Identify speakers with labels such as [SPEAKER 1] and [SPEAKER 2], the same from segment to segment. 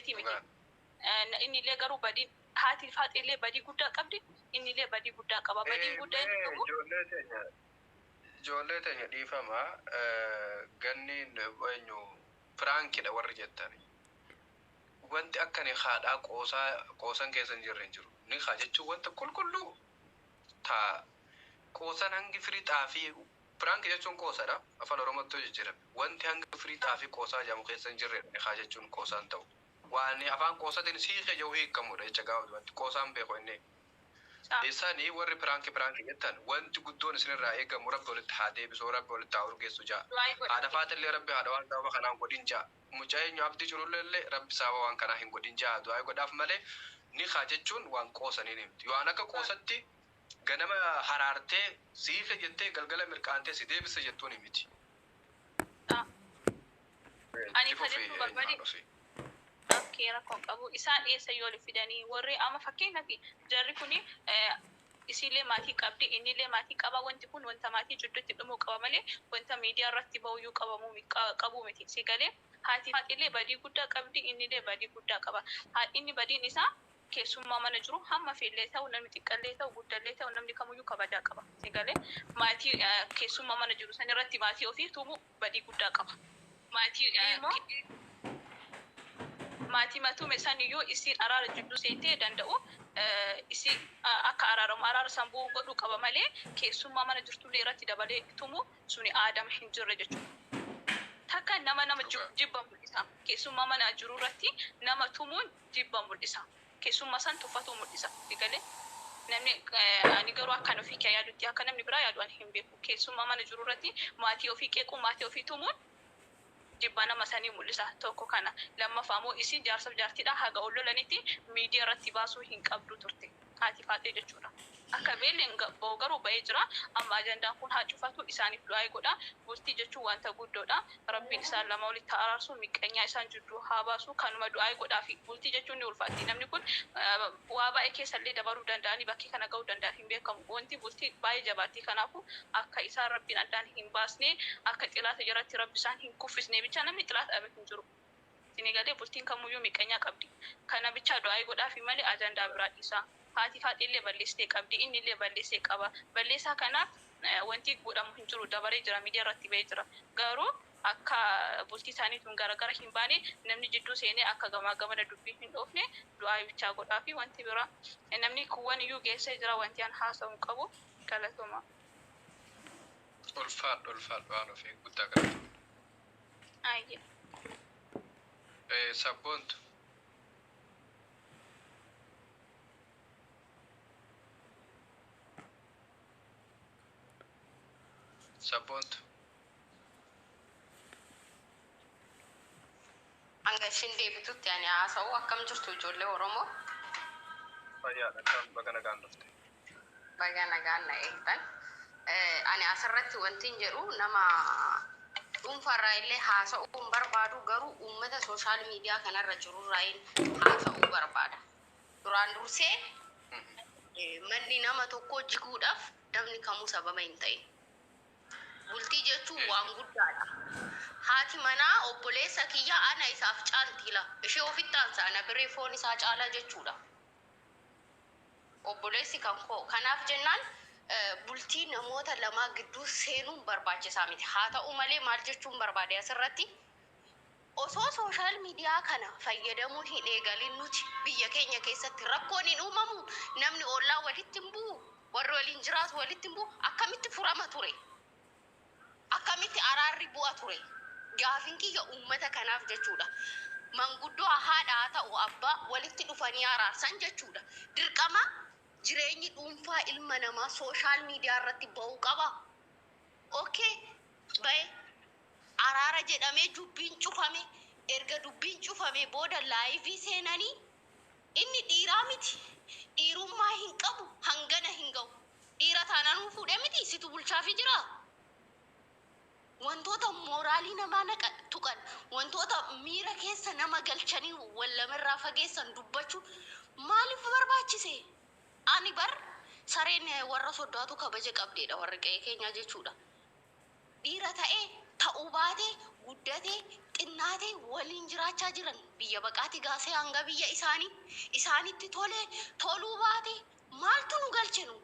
[SPEAKER 1] sirreetii miti. Inni illee garuu badii haati faaxi illee badii guddaa qabdi. Inni illee badii guddaa qaba. Badii guddaa inni qabu.
[SPEAKER 2] Ijoollee teenya dhiifama ganni eenyu Firaankiidha warri jettani. Wanti akka ni haadhaa qoosan keessa hin jirre hin jiru. Ni haa jechuun wanta qulqulluu taa qoosan hangi firii xaafii Firaanki jechuun qoosadha. Afaan Oromootti jijjiirame. Wanti hangi firii xaafii qoosaa jedhamu keessa hin jirre ni haa jechuun qoosaan ta'u. Waan afaan qoosatiin siiqee jiru hiikamudha jecha gaafa wanti qoosaan beeku inni. Isani warri Firaanki jettan wanti guddoon isinirraa eegamu rabbi walitti haa deebisuu rabbi walitti haa urgeessu ja'a. Haadha faatillee rabbi haadha waan sababa kanaan godhin ja'a. Mucaa'eenyu abdii jirullee rabbi sababa waan kanaa hin godhin ja'a. Du'aa godhaaf malee ni haa jechuun waan qoosaniin himti. Waan akka qoosatti ganama haraartee siiqee jettee galgala mirqaantee si deebisa jettuun himiti.
[SPEAKER 1] Ani fadhatu barbaade. Kira kok abu isaan eessa yoo fidanii warri ama fakkeenyaaf jarri kuni isilee maatii qabdi innillee maatii qaba wanti kun wanta maatii jidduutti dhumuu qaba malee wanta miidiyaa irratti ba'uu qabu miti sigalee haati illee badii guddaa qabdi innillee badii guddaa qaba inni badiin isaa keessummaa mana jiru hamma feellee ta'u namni xiqqallee ta'u guddallee ta'u namni kamuyyuu kabajaa qaba sigalee maatii keessummaa mana jiru san irratti maatii ofii tuumu badii guddaa qaba maatii matuume san iyyuu isiin araara jidduu seentee danda'u isi akka araara sambuu godhuu qaba malee keessummaa mana jirtullee irratti dabalee tumu suni aadama hin jirre jechuudha. Takka nama jibba mul'isa. Keessummaa mana jiru irratti nama tumuun jibba mul'isa. Keessummaa san tuffatuu mul'isa. Digalee namni ani garuu akkan ofii kee yaadutti akka namni biraa yaadu ani hin beeku. Keessummaa mana jiru irratti maatii ofii qeequu maatii ofii tumuun jibba nama sanii mul'isa tokko kana lammaffaamoo isin jaarsaaf jaartiidha haga ollolanitti miidiyaa irratti baasuu hin qabdu turte haati faaxee jechuudha. Akka beelleen garuu ba'ee jira amma ajandaan kun haa cufatu isaaniif du'aa godha bultii jechuun wanta guddoodha rabbiin isaan lama walitti araarsu miqqeenyaa isaan jidduu haa baasu kanuma du'aa godhaa fi bultii jechuun ni ulfaatti namni kun waa baay'ee keessallee dabaluu danda'anii bakkee kana ga'uu danda'an hin beekamu wanti bultii baay'ee jabaatti kanaafu akka isaan rabbiin addaan hin baasne akka xilaata jiratti rabbi isaan hin kuffisne bicha namni xilaata dhabe hin jiru. Sinigalee bultiin kamuyyuu miqqeenyaa qabdi kana bicha du'aa godhaa fi malee ajandaa biraa dhiisaa. Haati faaxillee balleessee qabdi innillee balleessee qaba balleessaa kanaaf wanti godhamu hin jiru dabaree jira miidiyaa irratti ba'ee jira garuu akka bultii isaaniituun garagara hin baane namni jidduu seenee akka gamana dubbii hin dhoofne du'aa bichaa godhaa fi wanti biraa namni kuwwan iyyuu geessee jira wanti an haasa'u qabu galatoma.
[SPEAKER 2] Ulfaadhu waan ofii guddaa galatoma.
[SPEAKER 1] Ayye.
[SPEAKER 2] Sabboontu. Sabboontu.
[SPEAKER 3] Hanga ishiin deebitutti ani haasa'u akkam jirtu ijoollee Oromoo?
[SPEAKER 2] Fayyaadha akkam baga nagaan dhufte.
[SPEAKER 3] Baga nagaan na eegdan. Ani asirratti wanti hin jedhu nama dhuunfaarraa illee haasa'uu barbaadu garuu uummata sooshaal miidiyaa kanarra jirurraa haasa'uu barbaada. Duraan dursee manni nama tokko jiguudhaaf namni kamuu sababa hin ta'in. Bultii jechuun waan guddaadha. Haati manaa obboleessa kiyya ana isaaf caaltila. Ishee ofitti aansaana biree foon isaa caalaa jechuudha. Obboleessi kan koo kanaaf jennaan bultii namoota lamaa gidduu seenuun barbaachisaa miti. Haa ta'u malee maal jechuun barbaade asirratti osoo sooshaal miidiyaa kana fayyadamuu hin eegalin nuti biyya keenya keessatti rakkoon hin uumamu namni ollaa walitti hin bu'u warri waliin jiraatu walitti hin bu'u akkamitti furama ture. Akkamitti araarri bu'a ture. Gaafin kiyya uummata kanaaf jechuudha. Manguddoo haadhaa ta'u abbaa walitti dhufanii araarsan jechuudha. Dirqama jireenyi dhuunfaa ilma namaa sooshaal miidiyaa irratti ba'uu qaba. Okay. Bae araara jedhamee dubbiin cufame erga dubbiin cufame booda laayivii seenanii inni dhiiraa miti. Dhiirummaa hin qabu hangana hin ga'u. Dhiira taanaan fuudhee miti situ bulchaafi jira. Wantoota mooraalii namaa tuqan wantoota miira keessa nama galchanii wallamirraa fageessan dubbachuu maaliif barbaachise? Ani bar sareen warra soddaatu kabaja qabdeedha warra qe'ee keenya jechuudha. Dhiira ta'ee ta'uu baatee guddatee xinnaatee waliin jiraachaa jiran biyya baqaati gaasee hanga biyya isaanitti toluu baate maaltu nu galchinu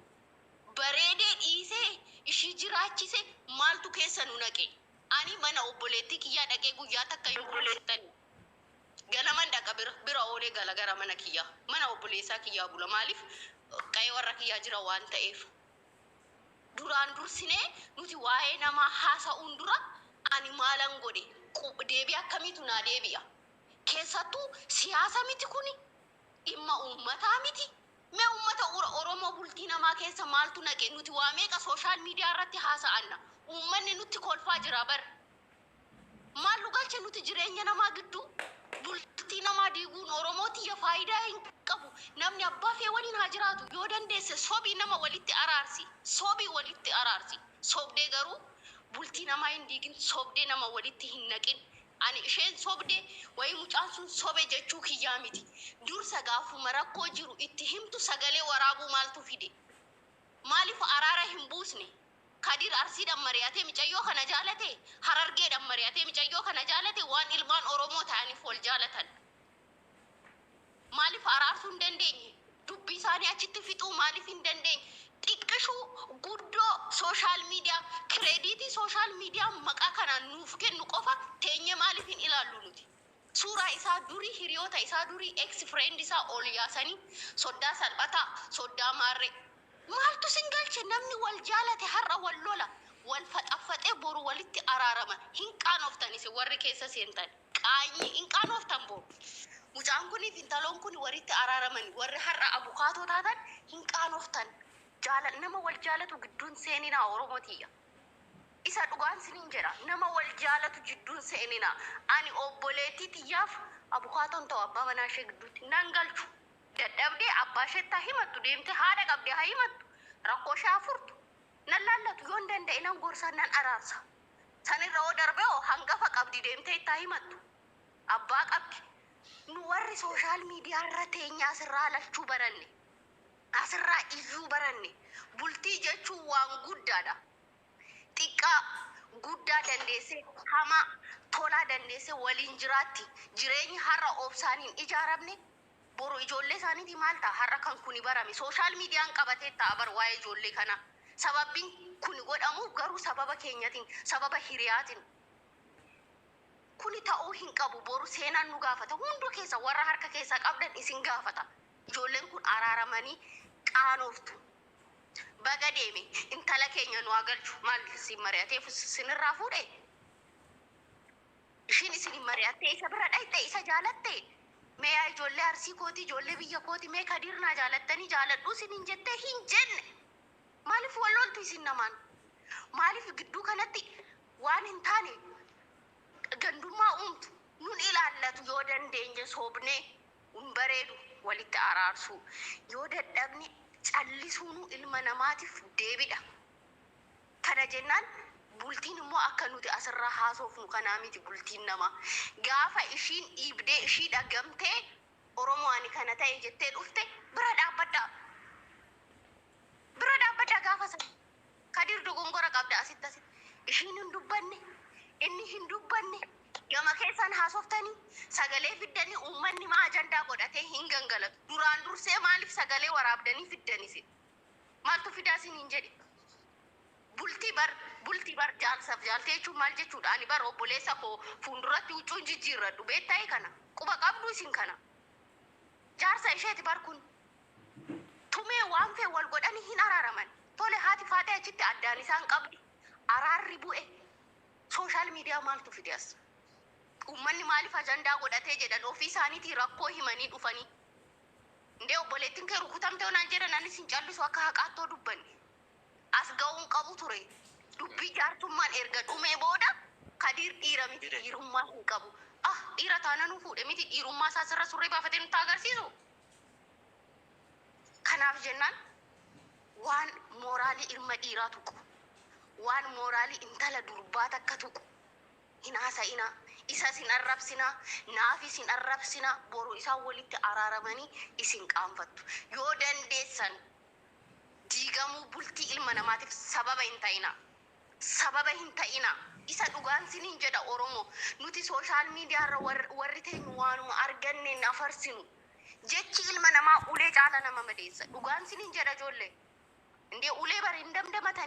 [SPEAKER 3] bareedee dhiisee ishii jiraachise maaltu keessa nu naqe ani mana obboleettii kiyyaa dhaqee guyyaa takka hin bulleettani ganaman dhaqa bira oolee gara mana kiyyaa mana obboleessaa kiyyaa bula maaliif qa'ee warra kiyyaa jira waan ta'eef duraan dursinee nuti waa'ee namaa haasa'uun dura ani maalan godhe deebii akkamiitu naa deebi'a keessattuu siyaasa miti kuni dhimma uummataa miti mee uummata oromoo bultii namaa keessa maaltu naqe nuti waa meeqa sooshaal miidiyaa irratti haasa'anna uummanni nutti kolfaa jira bar maal nu galche nuti jireenya namaa gidduu bultii namaa diiguun oromootiya faayidaa hin qabu namni abbaa fee waliin haa jiraatu yoo dandeesse sobii nama walitti araarsi sobdee garuu bultii namaa hin diigin sobdee nama walitti hin naqin ani isheen sobdee wayii mucaan sun sobe jechuu kiyyaa miti dursa gaafuma rakkoo jiru itti himtu sagalee waraabuu maaltu fide maaliif araara hin buusne kadir arsiidhaan mari'atee micayyoo kana jaalate harargeedhaan mari'atee micayyoo kana jaalate waan ilmaan oromoo ta'aniif wal jaalatan maaliif araarsuu hin dandeenye dubbii isaanii achitti fixuu maaliif hin dandeenye xiqqishuu guddoo sooshaal miidiyaa kireediitii sooshaal miidiyaa maqaa kanaan nuuf kennu qofa teenye maaliif hin ilaallu nuti suuraa isaa durii hiriyoota isaa durii ex friend isaa ol yaasanii soddaa salphataa soddaa maarree maaltu sin galche namni wal jaalate har'a wal lola wal faxaffaxee boru walitti araaraman hin qaanoftanis warri keessa seentan qaanyi hin qaanoftan boru mucaan kuniif intaloon kun walitti araaraman warri har'a abukaatoo taatan hin qaanoftan nama wal jaalatu gidduun seeninaa oromootiya isa dhugaan sinin jedha nama wal jaalatu gidduun seeninaa ani obboleettii tiyyaaf abukaatoon ta'u abbaa manaa ishee gidduutti nan galchu dadhabdee abbaa isheetti himattu deemte haadha qabdee haa himattu rakkoo ishee furtu nan laallatu yoon danda'e nan gorsa nan araarsa sanirra oo darbee oo hangafa qabdi deemtee itti himattu abbaa qabdi nu warri sooshaal miidiyaa irra teenyaa asirraa lachuu baranne asirraa iyyuu baranne bultii jechuun waan guddaadha xiqqaa guddaa dandeessee hamaa tolaa dandeessee waliin jiraatti jireenyi har'a obsaaniin ijaaramne boru ijoollee isaaniiti maal ta'a har'a kan kuni barame sooshaal miidiyaan qabatee ta'a bar waa'ee ijoollee kana sababbiin kuni godhamu garuu sababa keenyatiin sababa hiriyaatiin kuni ta'uu hin qabu boru seenaan nu gaafata hunduu keessa warra harka keessa qabdan isin gaafata ijoolleen kun araaramanii qaanoftu baga deeme intala keenya nu agalchu maal isin mari'ateef isinirraa fuudhe ishiin isin mari'attee isa bira dhayxe isa jaalatte mee yaa ijoollee arsii kooti ijoollee biyya kooti mee kadiirnaa jaalattanii jaaladhu isinin jettee hin jenne maaliif wal loltu isin namaan maaliif gidduu kanatti waan hin taane gandummaa uumtu nun ilaallatu yoo dandeenye soobnee hin bareedu walitti araarsu yoo dadhabne callisuunu ilma namaatiif deebidha kana jennaan bultiin immoo akka nuti asirraa haasofnu kanaa miti bultiin namaa gaafa ishiin dhiibdee ishii dhagamtee oromoo ani kana ta'e jettee dhufte bira dhaabbadhaa gaafa sana kadir dogongora qabda asitti ishiin hin dubbanne inni hin dubbanne gama keessan haasoftanii sagalee fiddanii uummanni maa ajandaa godhatee hin gangalatu duraan dursee maaliif sagalee waraabdanii fiddanisin maaltu fidaa isin hin jedhi bultii bar jaalsaaf jaaltee jechuun maal jechuudha ani bar obboleessa koo fuulduratti huccuun jijjiirradhu beetta'e kana quba qabdu isin kana jaarsa isheeti bar kun tumee waan fee wal godhanii hin araaraman tole haati faatee achitti addaan isaan qabdi araarri bu'e sooshaal miidiyaa maaltu fideas uummanni maaliif ajandaa godhatee jedhan ofii isaaniitii rakkoo himanii dhufanii ndee obboleettiin kee rukutamtee onaan jedhan anis hin callisu akka haqaattoo dubbanni as ga'uun qabu ture dubbii jaartummaan erga dhumee booda kadiir dhiira miti dhiirummaa hin qabu dhiira taananuu fuudhe miti dhiirummaa isaa sirra surree baafatee nutti agarsiisu kanaaf jennaan waan mooraalii ilma dhiiraa tuqu waan mooraalii intala durbaa takka tuqu hin haasa'inaa isa isin arrabsinaa naaf isin arrabsinaa boru isaan walitti araaramanii isin qaanfattu yoo dandeessan diigamuu bultii ilma namaatiif sababa hin ta'inaa isa dhugaan sinin jedha Oromoo nuti social media irra warri teenyu waanuma arganne nafarsinu jechi ilma namaa ulee caala nama madeessa dhugaan sinin jedha ijoollee indee ulee bari hin damdamatanii